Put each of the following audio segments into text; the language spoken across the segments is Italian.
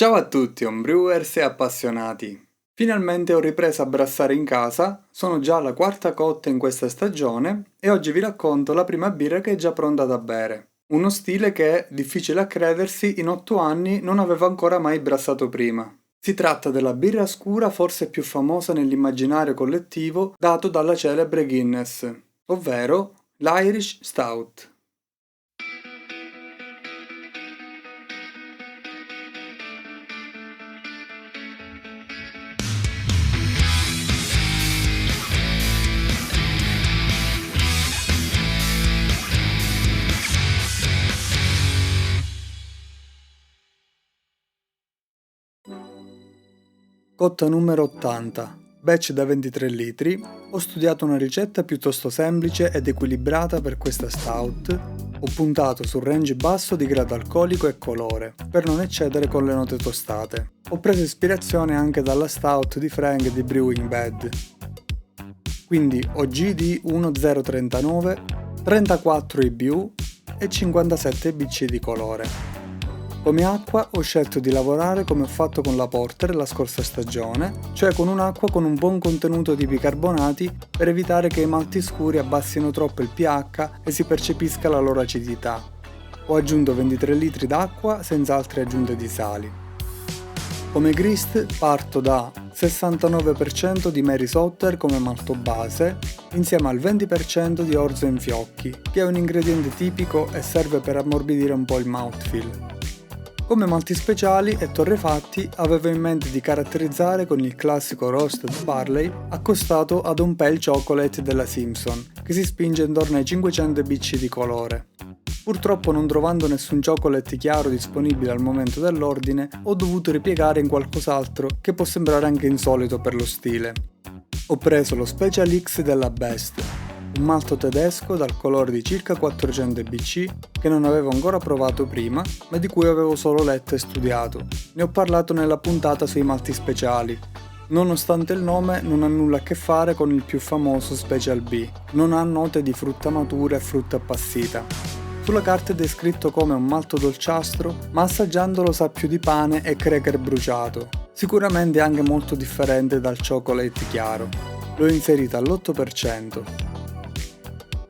Ciao a tutti, homebrewers e appassionati! Finalmente ho ripreso a brassare in casa, sono già alla quarta cotta in questa stagione e oggi vi racconto la prima birra che è già pronta da bere. Uno stile che, difficile a credersi, in 8 anni non avevo ancora mai brassato prima. Si tratta della birra scura forse più famosa nell'immaginario collettivo dato dalla celebre Guinness, ovvero l'Irish Stout. Cotta numero 80, batch da 23 litri, ho studiato una ricetta piuttosto semplice ed equilibrata per questa stout, ho puntato sul range basso di grado alcolico e colore, per non eccedere con le note tostate. Ho preso ispirazione anche dalla stout di Frank di Brewing Bed. Quindi OGD 1039, 34 IBU e 57 BC di colore. Come acqua ho scelto di lavorare come ho fatto con la Porter la scorsa stagione, cioè con un'acqua con un buon contenuto di bicarbonati per evitare che i malti scuri abbassino troppo il pH e si percepisca la loro acidità. Ho aggiunto 23 litri d'acqua senza altre aggiunte di sali. Come grist parto da 69% di Mary's Otter come malto base, insieme al 20% di orzo in fiocchi, che è un ingrediente tipico e serve per ammorbidire un po' il mouthfeel. Come malti speciali e torrefatti avevo in mente di caratterizzare con il classico roasted barley accostato ad un pale chocolate della Simpson, che si spinge intorno ai 500 BC di colore. Purtroppo non trovando nessun chocolate chiaro disponibile al momento dell'ordine, ho dovuto ripiegare in qualcos'altro che può sembrare anche insolito per lo stile. Ho preso lo Special X della Best, un malto tedesco dal colore di circa 400 BC che non avevo ancora provato prima, ma di cui avevo solo letto e studiato. Ne ho parlato nella puntata sui malti speciali. Nonostante il nome, non ha nulla a che fare con il più famoso Special B. Non ha note di frutta matura e frutta appassita. Sulla carta è descritto come un malto dolciastro, ma assaggiandolo sa più di pane e cracker bruciato. Sicuramente anche molto differente dal chocolate chiaro. L'ho inserita all'8%.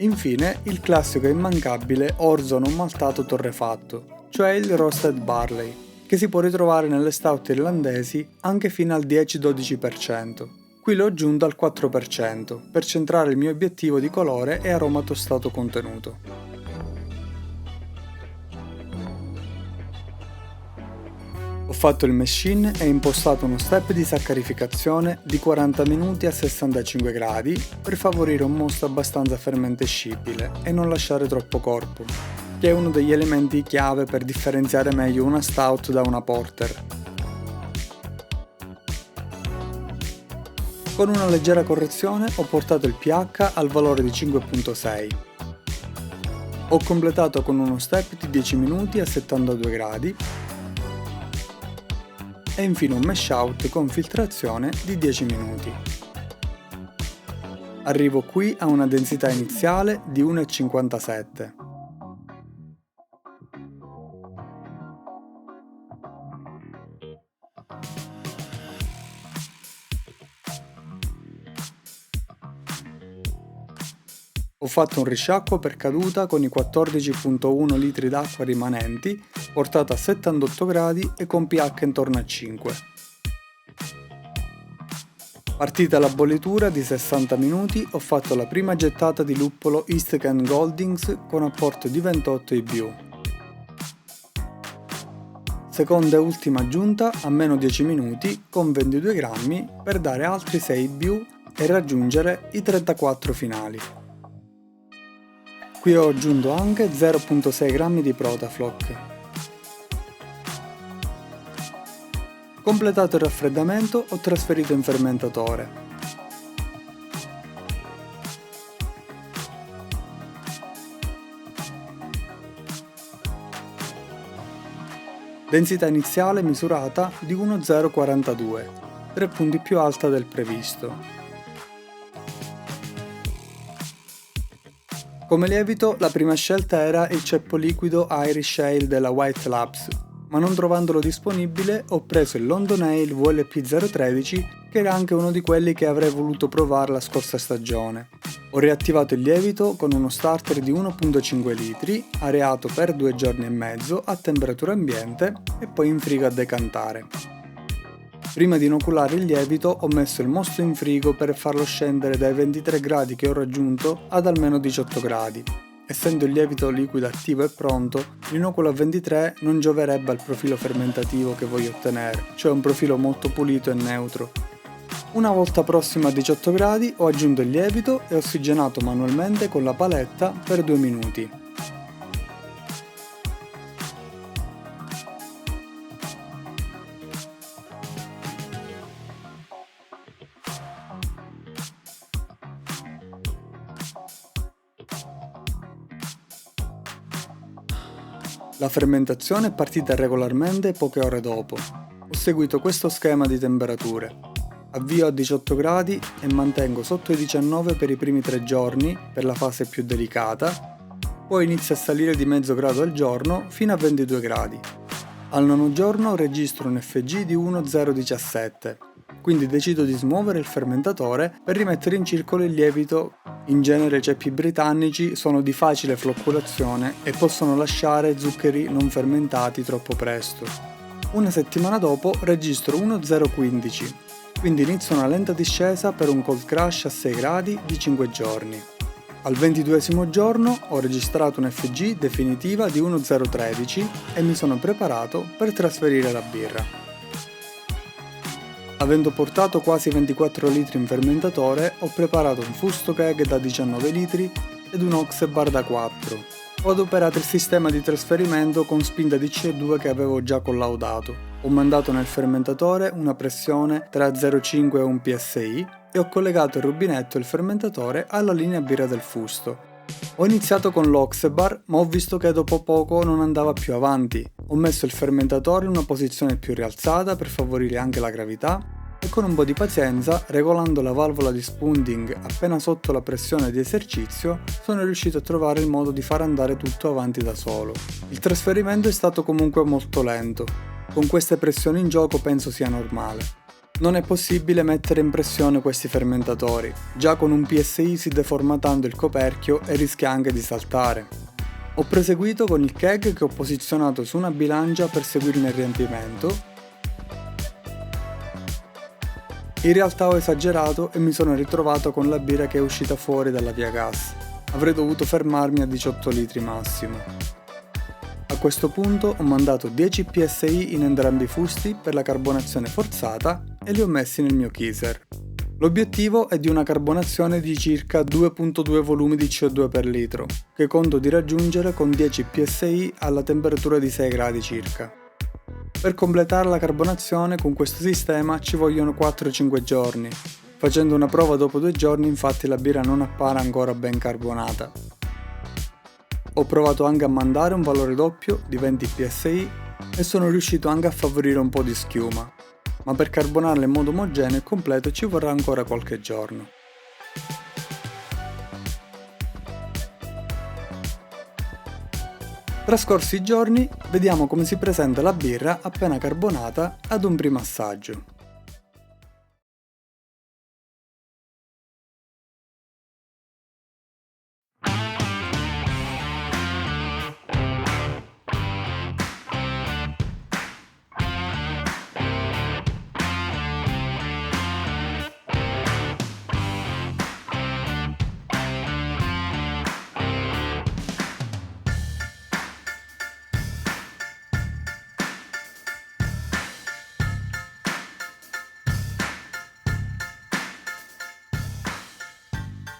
Infine, il classico e immancabile orzo non maltato torrefatto, cioè il roasted barley, che si può ritrovare nelle stout irlandesi anche fino al 10-12%. Qui l'ho aggiunto al 4% per centrare il mio obiettivo di colore e aroma tostato contenuto. Ho fatto il machine e impostato uno step di saccarificazione di 40 minuti a 65 gradi per favorire un mosto abbastanza fermentescibile e non lasciare troppo corpo, che è uno degli elementi chiave per differenziare meglio una stout da una porter. Con una leggera correzione ho portato il pH al valore di 5.6. Ho completato con uno step di 10 minuti a 72 gradi e infine un mash out con filtrazione di 10 minuti. Arrivo qui a una densità iniziale di 1,57. Ho fatto un risciacquo per caduta con i 14,1 litri d'acqua rimanenti, portato a 78 gradi e con pH intorno a 5. Partita la bollitura di 60 minuti, ho fatto la prima gettata di luppolo East Kent Goldings con apporto di 28 IBU. Seconda e ultima aggiunta a meno 10 minuti con 22 grammi per dare altri 6 IBU e raggiungere i 34 finali. Qui ho aggiunto anche 0,6 grammi di Protafloc. Completato il raffreddamento, ho trasferito in fermentatore. Densità iniziale misurata di 1,042, 3 punti più alta del previsto. Come lievito, la prima scelta era il ceppo liquido Irish Ale della White Labs, ma non trovandolo disponibile ho preso il London Ale VLP013, che era anche uno di quelli che avrei voluto provare la scorsa stagione. Ho riattivato il lievito con uno starter di 1.5 litri, areato per 2 giorni e mezzo a temperatura ambiente e poi in frigo a decantare. Prima di inoculare il lievito ho messo il mosto in frigo per farlo scendere dai 23 gradi che ho raggiunto ad almeno 18 gradi. Essendo il lievito liquido attivo e pronto, l'inoculo a 23 non gioverebbe al profilo fermentativo che voglio ottenere, cioè un profilo molto pulito e neutro. Una volta prossimo a 18 gradi ho aggiunto il lievito e ossigenato manualmente con la paletta per 2 minuti. La fermentazione è partita regolarmente poche ore dopo. Ho seguito questo schema di temperature. Avvio a 18 gradi e mantengo sotto i 19 per i primi 3 giorni per la fase più delicata, poi inizia a salire di mezzo grado al giorno fino a 22 gradi. Al nono giorno registro un FG di 1,017, quindi decido di smuovere il fermentatore per rimettere in circolo il lievito. In genere i ceppi britannici sono di facile floccolazione e possono lasciare zuccheri non fermentati troppo presto. Una settimana dopo registro 1,015, quindi inizio una lenta discesa per un cold crash a 6 gradi di 5 giorni. Al 22esimo giorno ho registrato un FG definitiva di 1,013 e mi sono preparato per trasferire la birra. Avendo portato quasi 24 litri in fermentatore, ho preparato un fusto keg da 19 litri ed un ox bar da 4. Ho adoperato il sistema di trasferimento con spinta di CO2 che avevo già collaudato. Ho mandato nel fermentatore una pressione tra 0,5 e 1 psi e ho collegato il rubinetto e il fermentatore alla linea birra del fusto. Ho iniziato con l'ox bar, ma ho visto che dopo poco non andava più avanti. Ho messo il fermentatore in una posizione più rialzata per favorire anche la gravità e con un po' di pazienza, regolando la valvola di spunting appena sotto la pressione di esercizio, sono riuscito a trovare il modo di far andare tutto avanti da solo. Il trasferimento è stato comunque molto lento. Con queste pressioni in gioco penso sia normale. Non è possibile mettere in pressione questi fermentatori, già con un PSI si deforma tanto il coperchio e rischia anche di saltare. Ho proseguito con il keg che ho posizionato su una bilancia per seguirne il riempimento. In realtà ho esagerato e mi sono ritrovato con la birra che è uscita fuori dalla via gas. Avrei dovuto fermarmi a 18 litri massimo. A questo punto ho mandato 10 PSI in entrambi i fusti per la carbonazione forzata e li ho messi nel mio Keezer. L'obiettivo è di una carbonazione di circa 2,2 volumi di CO2 per litro, che conto di raggiungere con 10 PSI alla temperatura di 6 gradi circa. Per completare la carbonazione con questo sistema ci vogliono 4-5 giorni. Facendo una prova dopo 2 giorni infatti la birra non appare ancora ben carbonata. Ho provato anche a mandare un valore doppio di 20 psi e sono riuscito anche a favorire un po' di schiuma, ma per carbonarla in modo omogeneo e completo ci vorrà ancora qualche giorno. Trascorsi i giorni, vediamo come si presenta la birra appena carbonata ad un primo assaggio.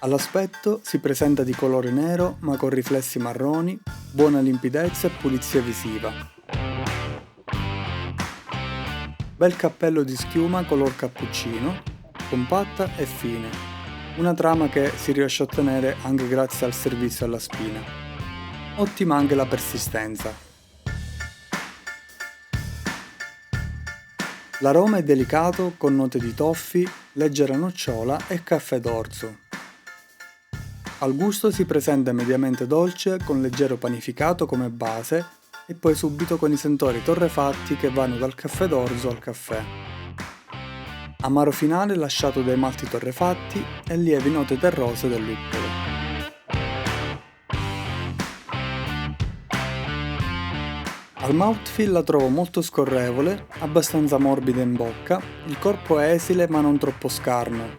All'aspetto si presenta di colore nero ma con riflessi marroni, buona limpidezza e pulizia visiva. Bel cappello di schiuma color cappuccino, compatta e fine. Una trama che si riesce a ottenere anche grazie al servizio alla spina. Ottima anche la persistenza. L'aroma è delicato con note di toffee, leggera nocciola e caffè d'orzo. Al gusto si presenta mediamente dolce con leggero panificato come base e poi subito con i sentori torrefatti che vanno dal caffè d'orzo al caffè. Amaro finale lasciato dai malti torrefatti e lievi note terrose del luppolo. Al mouthfeel la trovo molto scorrevole, abbastanza morbida in bocca, il corpo è esile ma non troppo scarno.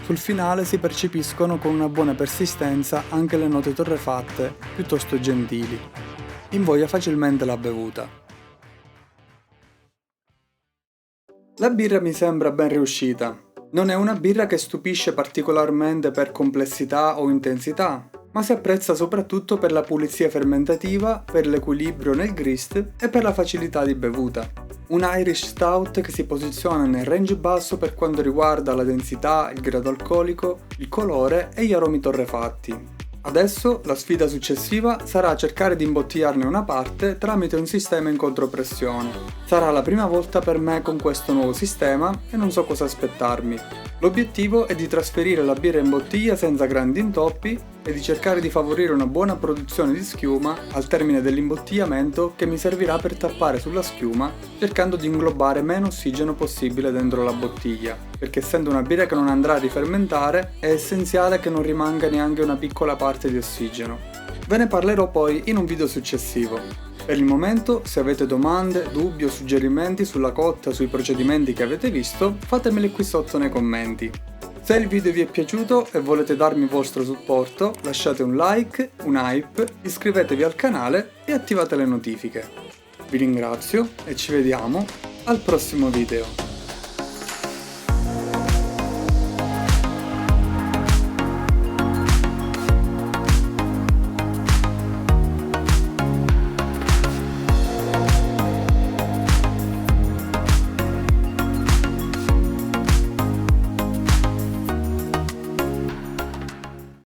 Sul finale si percepiscono con una buona persistenza anche le note torrefatte, piuttosto gentili. Invoglia facilmente la bevuta. La birra mi sembra ben riuscita. Non è una birra che stupisce particolarmente per complessità o intensità, ma si apprezza soprattutto per la pulizia fermentativa, per l'equilibrio nel grist e per la facilità di bevuta. Un Irish Stout che si posiziona nel range basso per quanto riguarda la densità, il grado alcolico, il colore e gli aromi torrefatti. Adesso la sfida successiva sarà cercare di imbottigliarne una parte tramite un sistema in contropressione. Sarà la prima volta per me con questo nuovo sistema e non so cosa aspettarmi. L'obiettivo è di trasferire la birra in bottiglia senza grandi intoppi e di cercare di favorire una buona produzione di schiuma al termine dell'imbottigliamento che mi servirà per tappare sulla schiuma cercando di inglobare meno ossigeno possibile dentro la bottiglia, perché essendo una birra che non andrà a rifermentare è essenziale che non rimanga neanche una piccola parte di ossigeno. Ve ne parlerò poi in un video successivo. Per il momento, se avete domande, dubbi o suggerimenti sulla cotta sui procedimenti che avete visto, fatemeli qui sotto nei commenti. Se il video vi è piaciuto e volete darmi il vostro supporto, lasciate un like, un hype, iscrivetevi al canale e attivate le notifiche. Vi ringrazio e ci vediamo al prossimo video.